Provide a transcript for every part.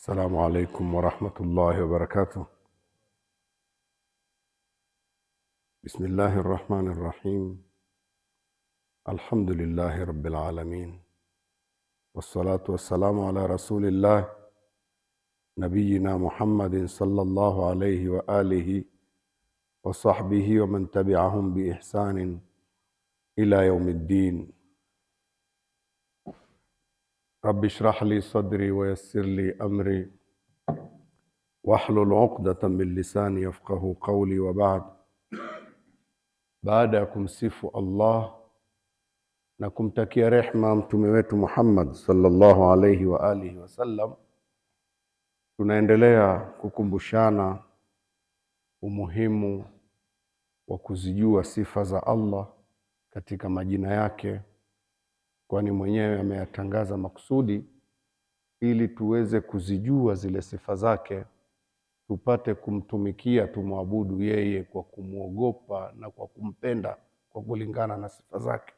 السلام عليكم ورحمة الله وبركاته. بسم الله الرحمن الرحيم. الحمد لله رب العالمين، والصلاة والسلام على رسول الله نبينا محمد صلى الله عليه وآله وصحبه ومن تبعهم بإحسان إلى يوم الدين. رب اشرح لي صدري ويسر لي أمري واحلل عقدة من lisani yafqahu qawli wa ba'd. Baada ya kumsifu Allah na kumtakia rehma mtume wetu Muhammad sallallahu alayhi wa alihi wasallam, tunaendelea kukumbushana umuhimu wa kuzijua sifa za Allah katika majina yake, kwani mwenyewe ameyatangaza makusudi ili tuweze kuzijua zile sifa zake, tupate kumtumikia, tumwabudu yeye kwa kumwogopa na kwa kumpenda kwa kulingana na sifa zake.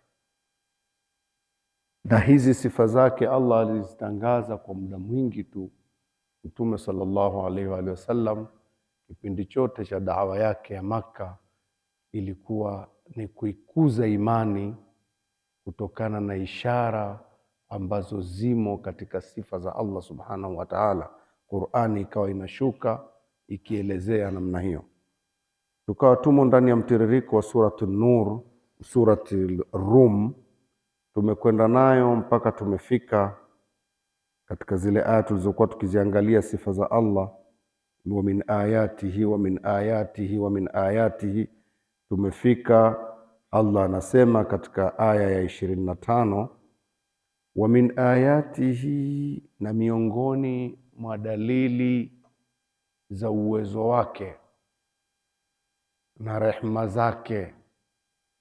Na hizi sifa zake Allah alizitangaza kwa muda mwingi tu. Mtume sallallahu alaihi wa sallam kipindi chote cha da'wa yake ya Makka ilikuwa ni kuikuza imani kutokana na ishara ambazo zimo katika sifa za Allah subhanahu wa ta'ala. Qur'ani ikawa inashuka ikielezea namna hiyo. Tukawa tumo ndani ya mtiririko wa surati Nur, surati Rum. Tumekwenda nayo mpaka tumefika katika zile aya tulizokuwa tukiziangalia sifa za Allah, wa min ayatihi wa min ayatihi wa min ayatihi. Tumefika Allah anasema katika aya ya 25, wa min ayatihi, na miongoni mwa dalili za uwezo wake na rehma zake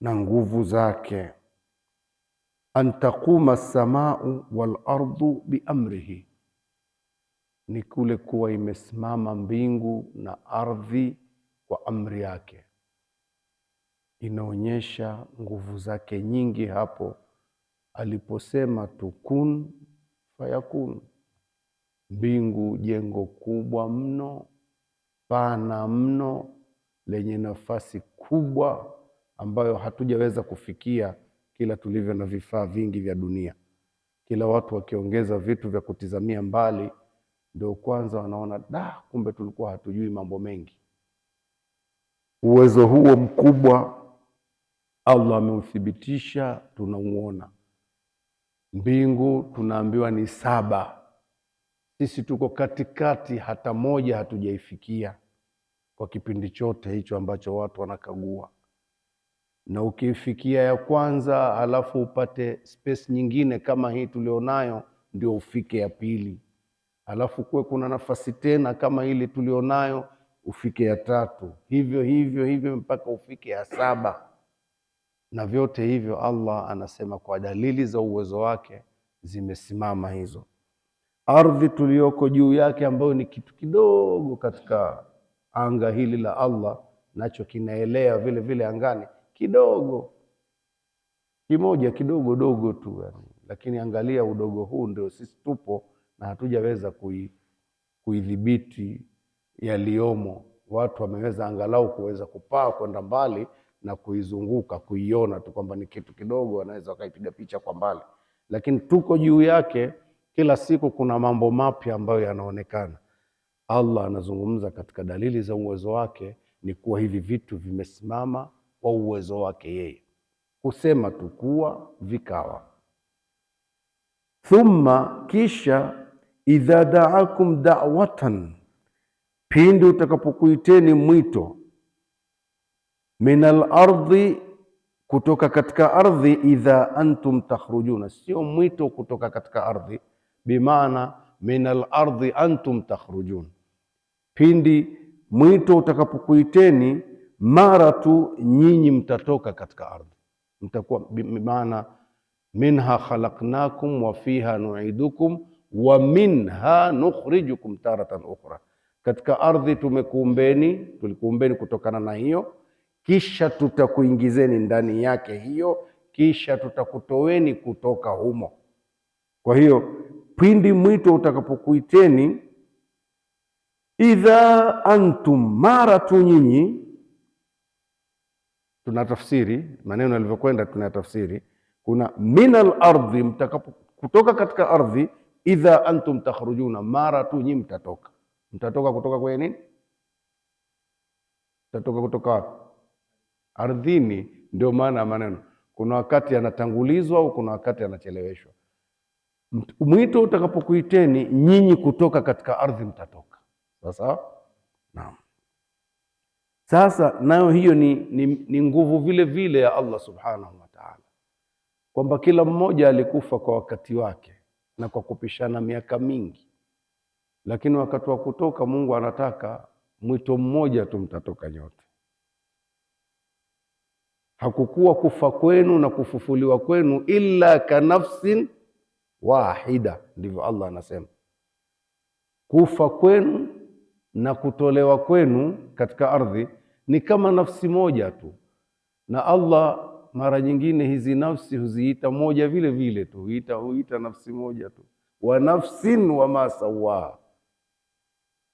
na nguvu zake, an taquma as-samau wal ardu bi amrihi, ni kule kuwa imesimama mbingu na ardhi kwa amri yake. Inaonyesha nguvu zake nyingi hapo aliposema tukun fayakun. Mbingu jengo kubwa mno, pana mno, lenye nafasi kubwa ambayo hatujaweza kufikia kila tulivyo na vifaa vingi vya dunia. Kila watu wakiongeza vitu vya kutizamia mbali, ndio kwanza wanaona kumbe tulikuwa hatujui mambo mengi. Uwezo huo mkubwa Allah ameuthibitisha, tunauona. Mbingu tunaambiwa ni 7. Sisi tuko katikati, hata moja hatujaifikia kwa kipindi chote hicho ambacho watu wanakagua. Na ukifikia ya kwanza halafu upate space nyingine kama hii tulionayo, ndio ufike ya pili. Halafu kuwe kuna nafasi tena kama hili tulionayo, ufike ya 3. Hivyo hivyo hivyo mpaka ufike ya 7. Na vyote hivyo Allah anasema kwa dalili za uwezo wake zimesimama hizo. Ardhi tuliyoko juu yake ambayo ni kitu kidogo katika anga hili la Allah, nacho kinaelea vile vile angani kidogo, kimoja kidogo dogo tu yani. Lakini angalia udogo huu ndio sisi tupo na hatujaweza kuidhibiti yaliomo. Watu wameweza angalau kuweza kupaa kwenda mbali na kuizunguka, kuiona tu kwamba ni kitu kidogo, wanaweza wakaipiga picha kwa mbali. Lakini tuko juu yake, kila siku kuna mambo mapya ambayo yanaonekana. Allah anazungumza katika dalili za uwezo wake ni kuwa hivi vitu vimesimama kwa uwezo wake yeye, kusema tu kuwa vikawa. Thumma, kisha, idha da'akum da'watan, pindi utakapokuiteni mwito, minal ardhi, kutoka katika ardhi, idha antum takhrujuna, sio mwito kutoka katika ardhi, bimaana minal ardhi antum takhrujun. Pindi mwito utakapokuiteni, mara tu nyinyi mtatoka katika ardhi. Mtakuwa bimaana minha khalaqnakum wa fiha nu'idukum wa minha nukhrijukum taratan ukhra. Katika ardhi tulikuumbeni kutokana na hiyo, kisha tutakuingizeni ndani yake hiyo, kisha tutakutoweni kutoka humo. Kwa hiyo pindi mwito utakapokuiteni, idha antum, mara tu nyinyi. Tunatafsiri maneno yalivyokwenda, tunatafsiri. Kuna minal ardhi, mtakapo kutoka katika ardhi. Idha antum takhrujuna, mara tu nyinyi mtatoka. Mtatoka kutoka kwenye nini? Mtatoka kutoka wapi? Ardhini. Ndio maana ya maneno, kuna wakati anatangulizwa au kuna wakati anacheleweshwa. Mwito utakapokuiteni nyinyi kutoka katika ardhi, mtatoka. Sasa naam, sasa nayo hiyo ni nguvu vile vile ya Allah subhanahu wa ta'ala, kwamba kila mmoja alikufa kwa wakati wake na kwa kupishana miaka mingi, lakini wakati wa kutoka Mungu anataka mwito mmoja tu, mtatoka nyote. Hakukuwa kufa kwenu na kufufuliwa kwenu illa kanafsin wahida, ndivyo Allah anasema. Kufa kwenu na kutolewa kwenu katika ardhi ni kama nafsi moja tu, na Allah mara nyingine hizi nafsi huziita moja vile vile tu, huita nafsi moja tu. Wa nafsin wama sawaha,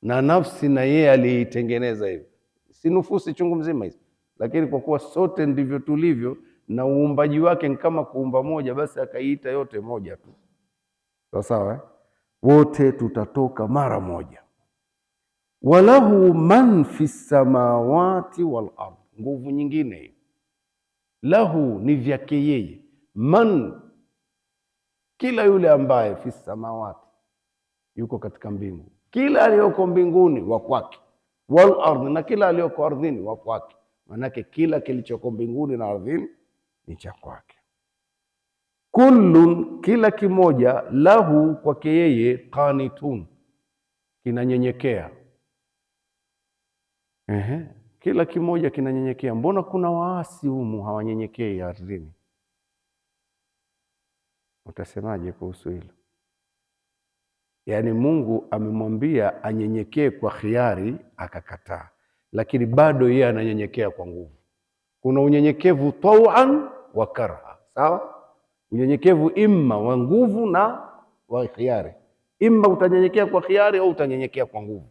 na nafsi na yeye aliyeitengeneza hivi. Si nufusi chungu mzima hizi, lakini kwa kuwa sote ndivyo tulivyo na uumbaji wake ni kama kuumba moja, basi akaiita yote moja tu. Sawa, wote tutatoka mara moja. Walahu man fi samawati wal ardh, nguvu nyingine hiyo. Lahu ni vyake yeye, man kila yule ambaye fi samawati yuko katika mbingu, kila aliyoko mbinguni wa kwake, wal ardh, na kila aliyoko ardhini wa kwake. Manake kila kilichoko mbinguni na ardhini ni cha kwake. Kullun, kila kimoja, lahu, kwake yeye, qanitun, kinanyenyekea. Kila kimoja kinanyenyekea. Mbona kuna waasi humu hawanyenyekei ardhini? Utasemaje kuhusu hilo? Yaani Mungu amemwambia anyenyekee kwa khiari, akakataa, lakini bado yeye ananyenyekea kwa nguvu. Kuna unyenyekevu tau'an wa karha, sawa? Unyenyekevu imma wa nguvu na wa khiari. Imma utanyenyekea kwa khiari au utanyenyekea kwa nguvu.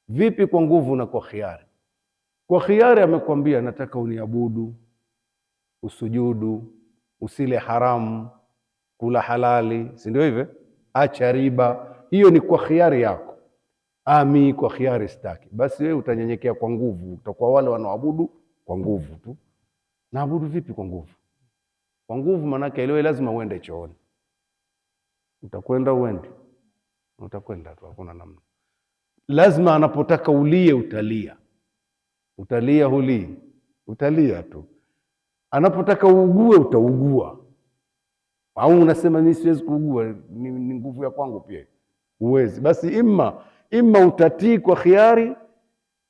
Vipi kwa nguvu na kwa khiari? Kwa khiari amekwambia nataka uniabudu, usujudu, usile haramu, kula halali, si ndio hivyo? Acha riba. Hiyo ni kwa khiari yako. Ami kwa khiari sitaki. Basi wewe utanyenyekea kwa nguvu, utakuwa wale wanaoabudu kwa nguvu tu. Naabudu vipi kwa nguvu? Kwa nguvu manake ile lazima uende chooni. Utakwenda uende? Utakwenda tu, hakuna namna. Lazima anapotaka ulie utalia. Utalia hulii? Utalia tu. Anapotaka uugue utaugua. Au unasema mimi siwezi kuugua, ni nguvu ya kwangu pia. Uwezi. Basi imma utatii kwa khiari,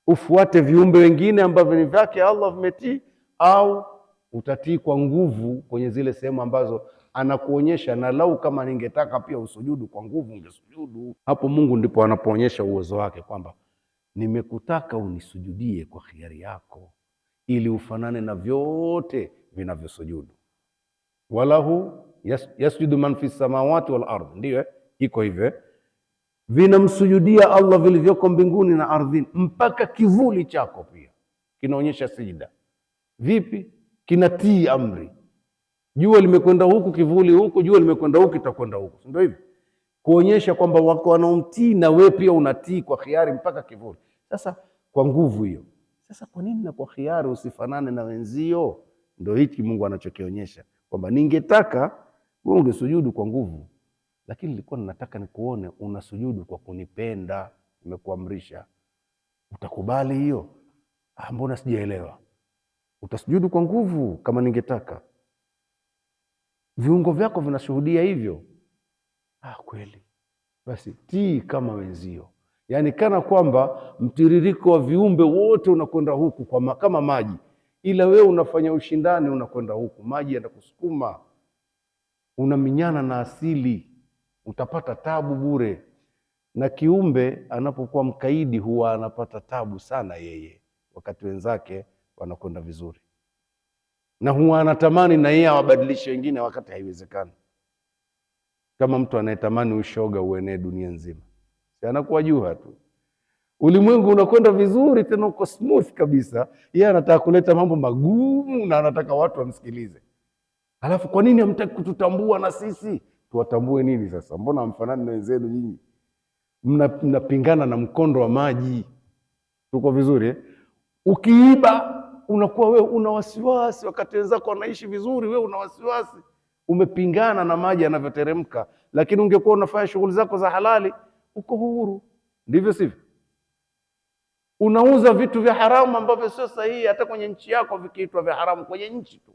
ufuate viumbe wengine ambavyo ni vyake Allah vimetii, au utatii kwa nguvu kwenye zile sehemu ambazo anakuonyesha, na lau kama ningetaka pia usujudu kwa nguvu ungesujudu. Hapo Mungu ndipo anapoonyesha uwezo wake kwamba nimekutaka unisujudie kwa khiari yako ili ufanane na vyote vinavyosujudu. Walahu yasjudu man fi samawati wal ardh, ndio iko hivyo. Vinamsujudia Allah vilivyoko mbinguni na ardhini, mpaka kivuli chako pia kinaonyesha sijida. Vipi? Kinatii amri. Jua limekwenda huku, kivuli huku, jua limekwenda huku, itakwenda huku, ndio hivyo, kuonyesha kwamba wako wanaomtii na wewe pia unatii kwa khiari mpaka kivuli. Sasa kwa nguvu hiyo. Sasa kwa nini na kwa khiari usifanane na wenzio? Ndio hiki Mungu anachokionyesha kwamba ningetaka wewe ungesujudu kwa nguvu, lakini nilikuwa ninataka nikuone unasujudu kwa kunipenda, nimekuamrisha. Utakubali hiyo? Mbona sijaelewa? Utasujudu kwa nguvu kama ningetaka. Viungo vyako vinashuhudia hivyo. Kweli. Basi tii kama wenzio. Yaani kana kwamba mtiririko wa viumbe wote unakwenda huku kama maji, ila wewe unafanya ushindani, unakwenda huku, maji yanakusukuma, unaminyana na asili, utapata tabu bure. Na kiumbe anapokuwa mkaidi huwa anapata tabu sana yeye, wakati wenzake wanakwenda vizuri, na huwa anatamani na yeye awabadilishe wengine wakati haiwezekani. Kama mtu anayetamani ushoga uenee dunia nzima, si anakuwa jua tu. Ulimwengu unakwenda vizuri, tena uko smooth kabisa. Yeye anataka kuleta mambo magumu na anataka watu wamsikilize. Alafu kwa nini hamtaki kututambua na sisi? Tuwatambue nini sasa? Mbona hamfanani na wenzenu nyinyi? Mnapingana na mkondo wa maji. Tuko vizuri eh? Ukiiba unakuwa wewe una wasiwasi, wakati wenzako wanaishi vizuri, wewe una wasiwasi. Umepingana na maji yanavyoteremka. Lakini ungekuwa unafanya shughuli zako za halali, uko huru. Ndivyo sivyo? Unauza vitu vya haramu ambavyo sio sahihi hata kwenye nchi yako, vikiitwa vya haramu kwenye nchi tu,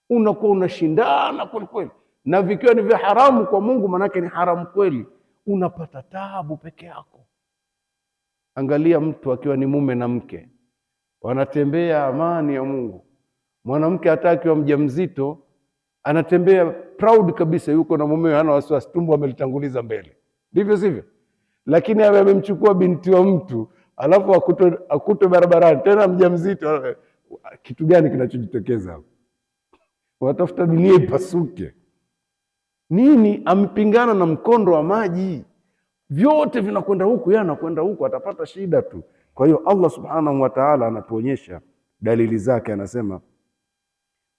unakuwa unashindana kweli kweli, na vikiwa ni vya haramu kwa Mungu, manake ni haramu kweli, unapata taabu peke yako. Angalia mtu akiwa ni mume na mke, wanatembea amani ya Mungu. Mwanamke hata akiwa mjamzito anatembea proud kabisa, yuko na mumewe, hana wasiwasi, tumbo amelitanguliza mbele. Ndivyo sivyo? Lakini awe amemchukua binti wa mtu, alafu akutwe barabarani tena mjamzito, kitu gani kinachojitokeza hapo? Watafuta dunia ipasuke. Nini? Amepingana na mkondo wa maji, vyote vinakwenda huku, yeye anakwenda huku, atapata shida tu. Kwa hiyo Allah subhanahu wa ta'ala anatuonyesha dalili zake, anasema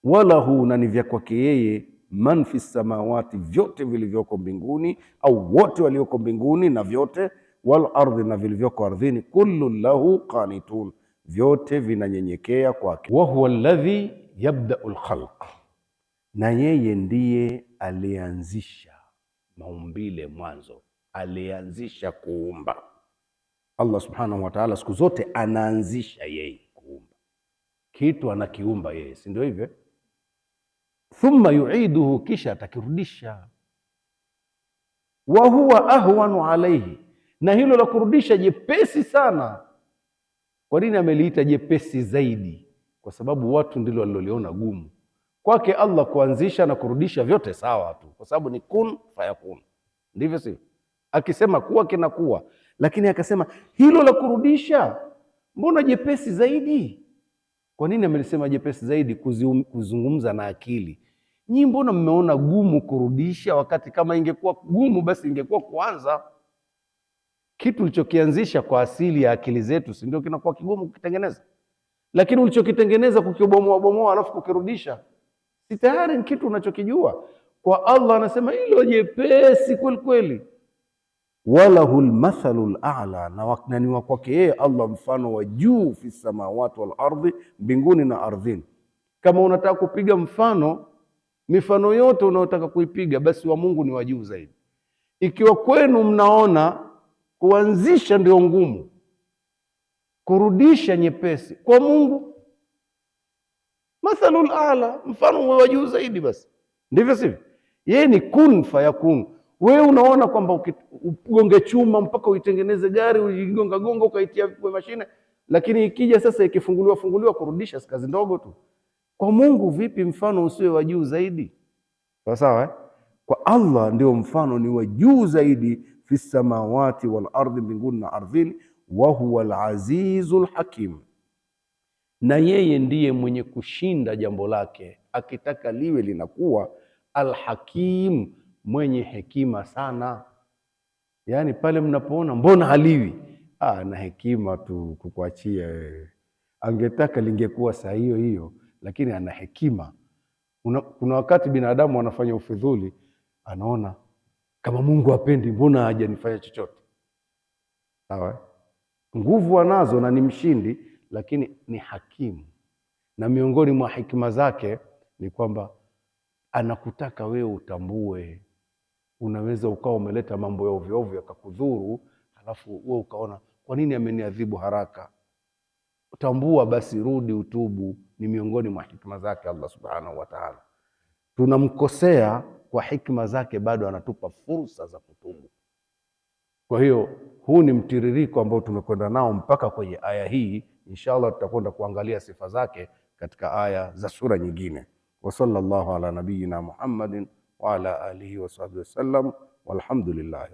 walahu, na ni vya kwake yeye, man fi samawati, vyote vilivyoko mbinguni, au wote walioko mbinguni na vyote, wal ardhi, na vilivyoko ardhini, kullu lahu qanitun, vyote vinanyenyekea kwake. Wa huwa alladhi yabda'u al-khalq, na yeye ndiye alianzisha maumbile mwanzo, alianzisha kuumba. Allah subhanahu wa ta'ala siku zote anaanzisha yeye kuumba kitu, anakiumba yeye, si ndio hivyo? Thumma yu'iduhu, kisha atakirudisha. Wa huwa ahwanu alayhi, na hilo la kurudisha jepesi sana. Kwa nini ameliita jepesi zaidi? Kwa sababu watu ndilo waliloliona gumu. Kwake Allah kuanzisha na kurudisha vyote sawa tu, kwa sababu ni kun fayakun. Ndivyo sivyo? Akisema kuwa kinakuwa, lakini akasema hilo la kurudisha mbona jepesi zaidi? Kwa nini amelisema jepesi zaidi? Kuzungumza na akili. Nyinyi mbona mmeona gumu kurudisha, wakati kama ingekuwa gumu basi ingekuwa kuanza. Kitu ulichokianzisha kwa asili ya akili zetu, si ndio kinakuwa kigumu kukitengeneza? Lakini ulichokitengeneza kukibomoa alafu kukirudisha, si tayari ni kitu unachokijua? Kwa Allah anasema hilo jepesi kweli kweli. Walahul mathalul a'la, na ni kwake yeye Allah mfano wa juu, fi samawati wal ardhi, mbinguni na ardhini. Kama unataka kupiga mifano yote unayotaka kuipiga, basi wa Mungu ni wa juu zaidi. Ikiwa kwenu mnaona kuanzisha ndio ngumu, kurudisha nyepesi, kwa Mungu mathalul a'la, mfano wa juu zaidi. Basi ndivyo sivyo? Yeye ni kun fayakun. Wewe unaona kwamba ugonge chuma mpaka uitengeneze gari, uigonga ukaitia kwa mashine, lakini ikija sasa ikifunguliwa kurudisha si kazi ndogo tu. Kwa Mungu vipi mfano usiwe wa juu zaidi? Sawa eh? Kwa Allah ndio mfano ni wa juu zaidi, fi samawati wal ardhi, mbinguni na ardhini. Wa huwa al-azizul hakim, na yeye ndiye mwenye kushinda jambo lake, akitaka liwe linakuwa. Al-hakim, mwenye hekima sana. Yaani pale mnapoona mbona haliwi, na hekima tu kukuachia wewe. Angetaka lingekuwa saa hiyo hiyo, lakini ana hekima. Kuna wakati binadamu anafanya ufidhuli, anaona kama Mungu hapendi, mbona hajanifanya chochote? Sawa? Nguvu anazo na ni mshindi, lakini ni hakimu. Na miongoni mwa hekima zake ni kwamba anakutaka wewe utambue. Unaweza ukawa umeleta mambo ya ovyo ovyo yakakudhuru, halafu wewe ukaona kwa nini ameniadhibu haraka? Utambua basi, rudi utubu. Ni miongoni mwa hikma zake Allah subhanahu wa ta'ala. Tunamkosea kwa hikma zake, bado anatupa fursa za kutubu. Kwa hiyo huu ni mtiririko ambao tumekwenda nao mpaka kwenye aya hii. Inshallah tutakwenda kuangalia sifa zake katika aya za sura nyingine. Wa sallallahu ala nabiyyina Muhammadin wa ala alihi wa sahbihi wasallam, walhamdulillah.